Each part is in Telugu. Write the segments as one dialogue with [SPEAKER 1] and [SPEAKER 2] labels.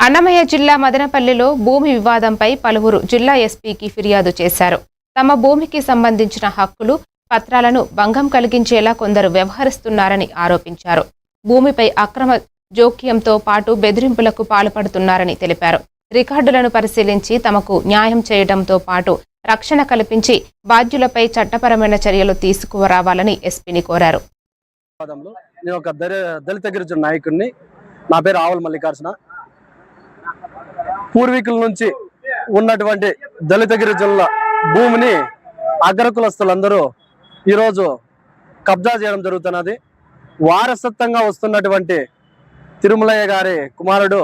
[SPEAKER 1] అన్నమయ్య జిల్లా మదనపల్లిలో భూమి వివాదంపై పలువురు జిల్లా ఎస్పీకి ఫిర్యాదు చేశారు. తమ భూమికి సంబంధించిన హక్కులు, పత్రాలను భంగం కలిగించేలా కొందరు వ్యవహరిస్తున్నారని ఆరోపించారు. భూమిపై అక్రమ జోక్యంతో పాటు బెదిరింపులకు పాల్పడుతున్నారని తెలిపారు. రికార్డులను పరిశీలించి తమకు న్యాయం చేయడంతో పాటు రక్షణ కల్పించి బాధ్యులపై చట్టపరమైన చర్యలు తీసుకురావాలని ఎస్పీని కోరారు.
[SPEAKER 2] నేను ఒక దళిత గిరిజన నాయకుడిని. నా పేరు ఆవల మల్లికార్జున. పూర్వీకుల నుంచి ఉన్నటువంటి దళిత గిరిజనుల భూమిని అగ్రకులస్తులందరూ ఈరోజు కబ్జా చేయడం జరుగుతున్నది. వారసత్వంగా వస్తున్నటువంటి తిరుమలయ్య గారి కుమారుడు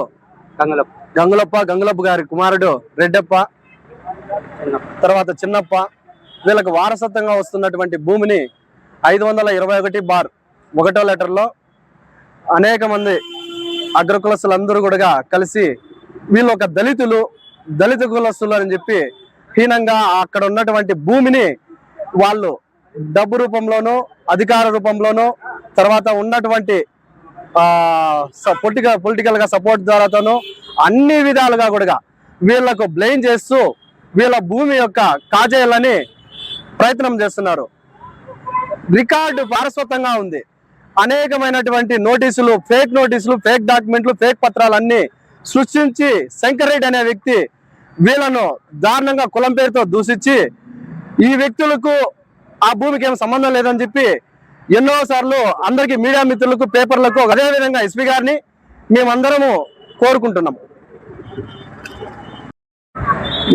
[SPEAKER 2] గంగులప్ప గారి కుమారుడు రెడ్డప్ప, తర్వాత చిన్నప్ప, వీళ్ళకి వారసత్వంగా వస్తున్నటువంటి భూమిని 521/1 లెటర్లో అనేక మంది అగ్రకులస్తులందరూ కూడా కలిసి వీళ్ళు ఒక దళిత కులస్తులు అని చెప్పి హీనంగా అక్కడ ఉన్నటువంటి భూమిని వాళ్ళు డబ్బు రూపంలోనూ అధికార రూపంలోనూ తర్వాత ఉన్నటువంటి పొలిటికల్ గా సపోర్ట్ ద్వారాతోనూ అన్ని విధాలుగా కూడా వీళ్లకు బ్లేమ్ చేస్తూ వీళ్ళ భూమి యొక్క కాజేయాలని ప్రయత్నం చేస్తున్నారు. రికార్డు వారసత్వంగా ఉంది. అనేకమైనటువంటి నోటీసులు, ఫేక్ డాక్యుమెంట్లు, ఫేక్ పత్రాలన్నీ సృష్టించి శంకర్ రెడ్డి అనే వ్యక్తి వీళ్ళను దారుణంగా కులం పేరుతో దూషించి ఈ వ్యక్తులకు ఆ భూమికి ఏం సంబంధం లేదని చెప్పి ఎన్నోసార్లు అందరికీ మీడియా మిత్రులకు, పేపర్లకు, అదేవిధంగా ఎస్పీ గారిని మేమందరము కోరుకుంటున్నాం.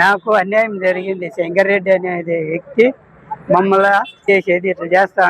[SPEAKER 3] నాకు అన్యాయం జరిగింది. శంకర్ రెడ్డి అనే వ్యక్తి మమ్మల్ని చేసేది ఇట్లా చేస్తా